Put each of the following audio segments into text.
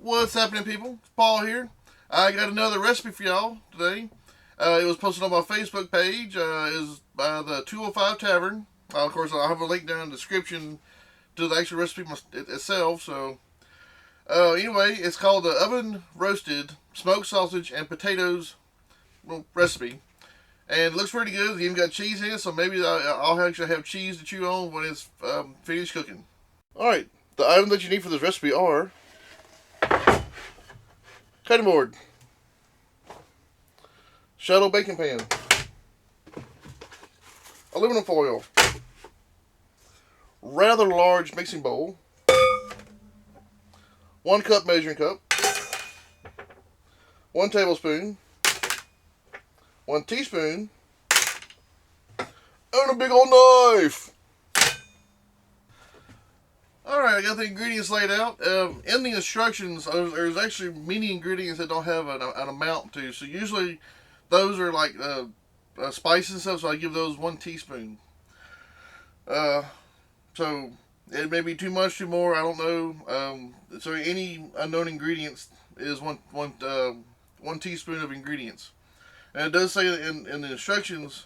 What's happening, people? It's Paul here. I got another recipe for y'all today. It was posted on my Facebook page. It is by the 205 Tavern. Of course, I'll have a link down in the description to the actual recipe itself. So, anyway, it's called the oven roasted smoked sausage and potatoes recipe. And it looks pretty good. It's even got cheese in it, so maybe I'll actually have cheese to chew on when it's finished cooking. Alright, the items that you need for this recipe are cutting board, shallow baking pan, aluminum foil, rather large mixing bowl, 1 cup measuring cup, 1 tablespoon, 1 teaspoon, and a big old knife. Alright, I got the ingredients laid out. In the instructions, there's actually many ingredients that don't have an amount to. So usually those are like spices and stuff, so I give those 1 teaspoon. So it may be too much, too more, I don't know. So any unknown ingredients is one teaspoon of ingredients. And it does say in the instructions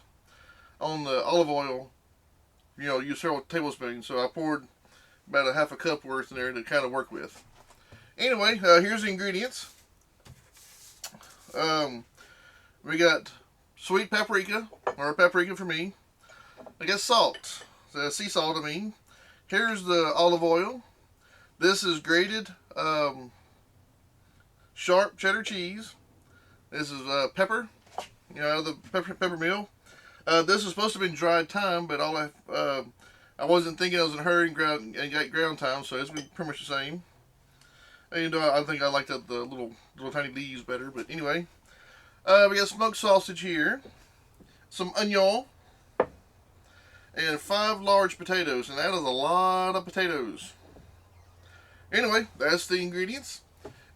on the olive oil, use several tablespoons. So I poured about a half a cup worth in there to kind of work with. Anyway, here's the ingredients. We got sweet paprika, or paprika for me. I got salt, sea salt I mean. Here's the olive oil. This is grated sharp cheddar cheese. This is pepper, the pepper mill. This is supposed to be dried thyme, but I wasn't thinking I was in a hurry and got ground thyme, so it's pretty much the same. And I think I like the little tiny leaves better, but anyway. We got smoked sausage here, some onion, and 5 large potatoes, and that is a lot of potatoes. Anyway, that's the ingredients,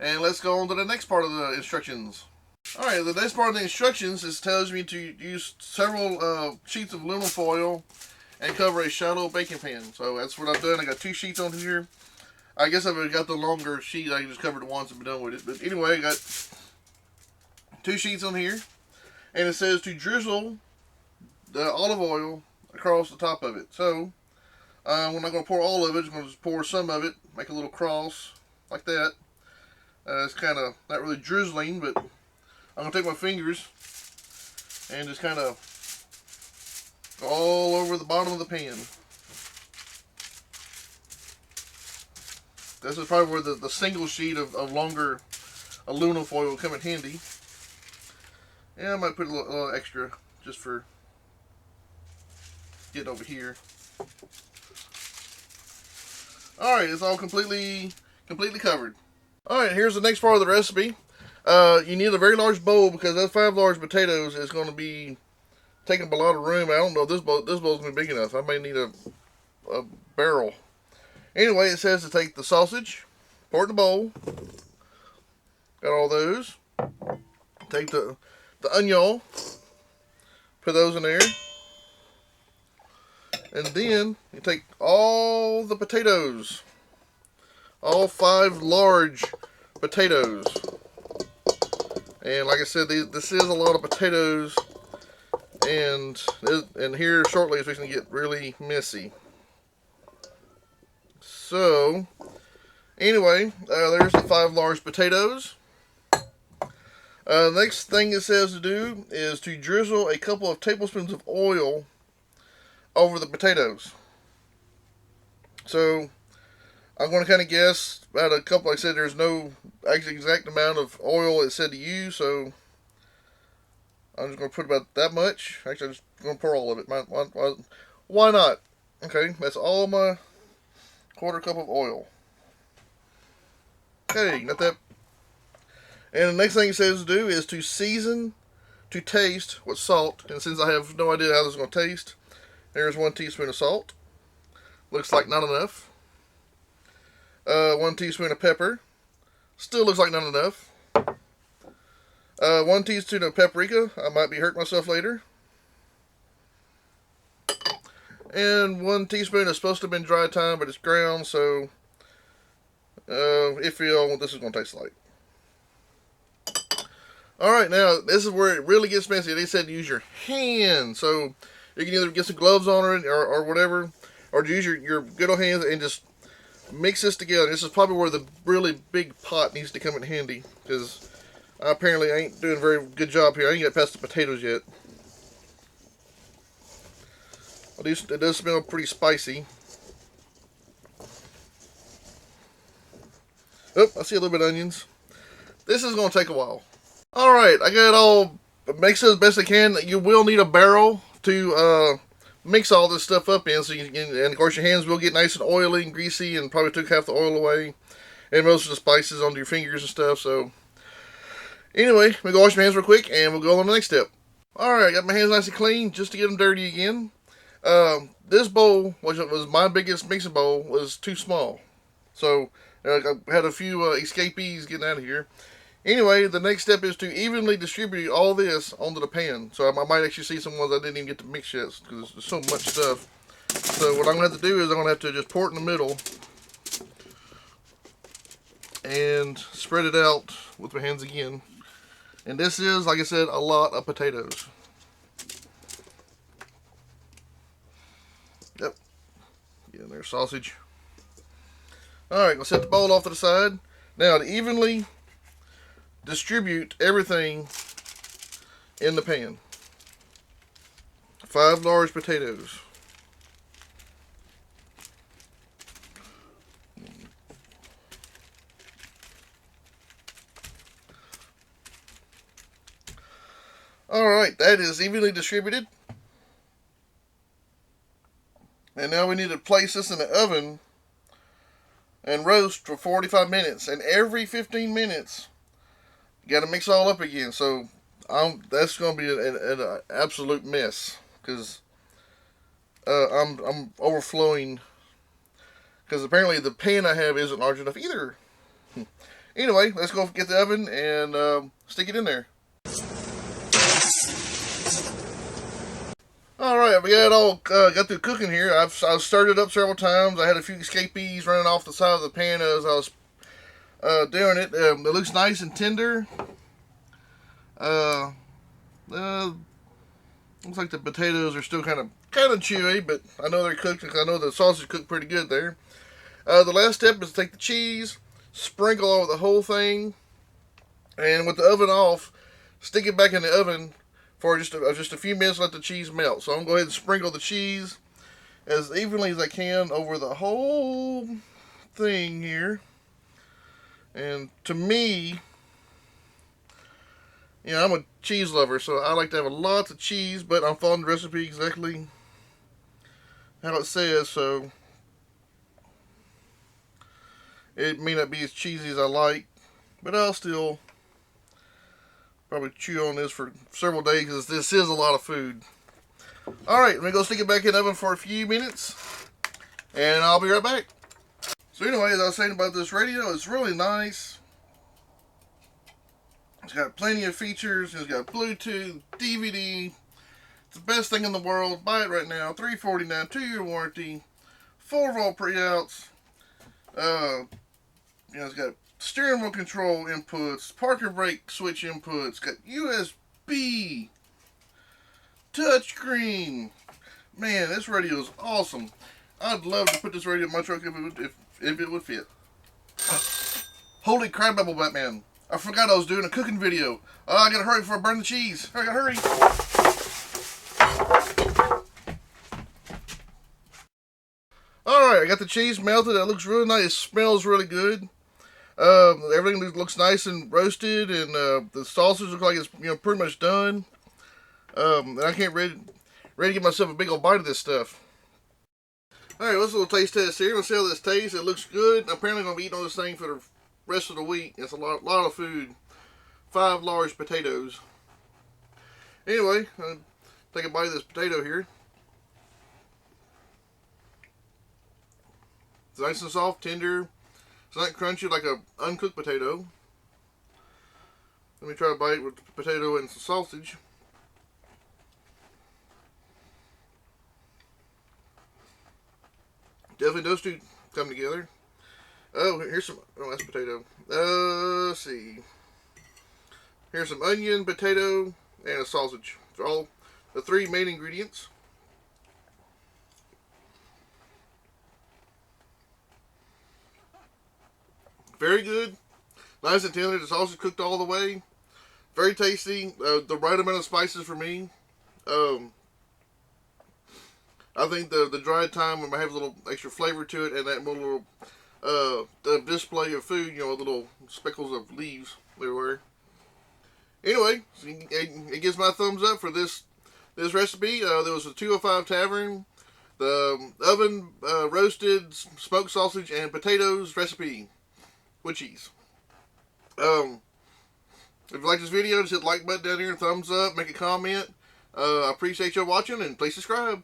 and let's go on to the next part of the instructions. Alright, the next part of the instructions tells me to use several sheets of aluminum foil and cover a shallow baking pan. So that's what I've done. I got 2 sheets on here. I guess I've got the longer sheet. I can just cover it once and be done with it. But anyway, I got 2 sheets on here. And it says to drizzle the olive oil across the top of it. So, we're not going to pour all of it. I'm going to just pour some of it. Make a little cross like that. It's kind of not really drizzling, but I'm going to take my fingers and just kind of all over the bottom of the pan. This is probably where the single sheet of longer aluminum foil will come in handy. And I might put a little extra just for getting over here. Alright, it's all completely covered. Alright, here's the next part of the recipe. You need a very large bowl because those 5 large potatoes is going to be taking up a lot of room. I don't know if this bowl's going to be big enough. I may need a barrel. Anyway, it says to take the sausage, pour it in the bowl. Got all those. Take the onion, put those in there. And then you take all the potatoes. All 5 large potatoes. And like I said, this is a lot of potatoes. And here shortly it's going to get really messy. So, anyway, there's the 5 large potatoes. Next thing it says to do is to drizzle a couple of tablespoons of oil over the potatoes. So, I'm going to kind of guess about a couple. Like I said, there's no actually exact amount of oil it said to use, so I'm just going to put about that much. Actually, I'm just going to pour all of it. Why not? Okay, that's all my 1/4 cup of oil. Okay, got that. And the next thing it says to do is to season to taste with salt. And since I have no idea how this is going to taste, there's 1 teaspoon of salt. Looks like not enough. 1 teaspoon of pepper. Still looks like not enough. 1 teaspoon of paprika. I might be hurting myself later. And 1 teaspoon is supposed to have been dry thyme, but it's ground, so iffy on what this is going to taste like. Alright, now this is where it really gets messy. They said use your hand. So you can either get some gloves on it or whatever, or use your good old hands and just mix this together. This is probably where the really big pot needs to come in handy, because I apparently ain't doing a very good job here. I ain't got past the potatoes yet. It does smell pretty spicy. Oh, I see a little bit of onions. This is going to take a while. Alright, I got it all mixed as best I can. You will need a barrel to mix all this stuff up in, so you can, and of course your hands will get nice and oily and greasy, and probably took half the oil away, and most of the spices onto your fingers and stuff. So anyway, we go wash my hands real quick, and we'll go on to the next step. Alright, got my hands nice and clean, just to get them dirty again. This bowl, which was my biggest mixing bowl, was too small, so I had a few escapees getting out of here. Anyway, the next step is to evenly distribute all this onto the pan. So I might actually see some ones I didn't even get to mix yet, because there's so much stuff. So what I'm going to have to do is I'm going to have to just pour it in the middle and spread it out with my hands again. And this is, like I said, a lot of potatoes. Yep. Yeah, there's sausage. Alright, we'll set the bowl off to the side. Now, to evenly distribute everything in the pan. 5 large potatoes. Alright, that is evenly distributed. And now we need to place this in the oven and roast for 45 minutes. And every 15 minutes, you got to mix it all up again. So that's going to be an absolute mess, because I'm overflowing, because apparently the pan I have isn't large enough either. Anyway, let's go get the oven and stick it in there. Alright, we got it all got through cooking here. I've stirred it up several times. I had a few escapees running off the side of the pan as I was doing it. It looks nice and tender. Looks like the potatoes are still kind of chewy, but I know they're cooked. I know the sausage cooked pretty good there. The last step is to take the cheese, sprinkle over the whole thing, and with the oven off, stick it back in the oven for just a few minutes. Let the cheese melt. So I'm going to go ahead and sprinkle the cheese as evenly as I can over the whole thing here. And to me, you know, I'm a cheese lover, so I like to have a lot of cheese, but I'm following the recipe exactly how it says, so it may not be as cheesy as I like, but I'll still probably chew on this for several days, because this is a lot of food. Alright, let me go stick it back in the oven for a few minutes, and I'll be right back. So anyway, as I was saying about this radio, it's really nice. It's got plenty of features. It's got Bluetooth, DVD. It's the best thing in the world. Buy it right now. $349, 2-year warranty, 4-volt pre-outs. It's got steering wheel control inputs, parking brake switch inputs, got USB, touchscreen. Man, this radio is awesome. I'd love to put this radio in my truck if it would fit. Holy crap, Bubble Batman. I forgot I was doing a cooking video. I gotta hurry before I burn the cheese. I gotta hurry. Alright, I got the cheese melted. It looks really nice. It smells really good. Everything looks nice and roasted, and the sausage looks like it's pretty much done. And I can't ready to get myself a big old bite of this stuff. Alright, let's do a little taste test here. Let's see how this tastes. It looks good. I'm apparently going to be eating on this thing for the rest of the week. It's a lot of food. 5 large potatoes. Anyway, I'll take a bite of this potato here. It's nice and soft, tender. It's not crunchy like an uncooked potato. Let me try a bite with the potato and some sausage. Definitely those two come together. Oh, here's some. Oh, that's potato. Let's see. Here's some onion, potato, and a sausage. So all the three main ingredients. Very good. Nice and tender. The sausage cooked all the way. Very tasty. The right amount of spices for me. I think the dried thyme might have a little extra flavor to it, and that little the display of food, little speckles of leaves everywhere. Anyway, so it gives my thumbs up for this recipe. There was a 205 Tavern, the oven roasted smoked sausage and potatoes recipe with cheese. If you like this video, just hit the like button down here, thumbs up, make a comment. I appreciate you watching, and please subscribe.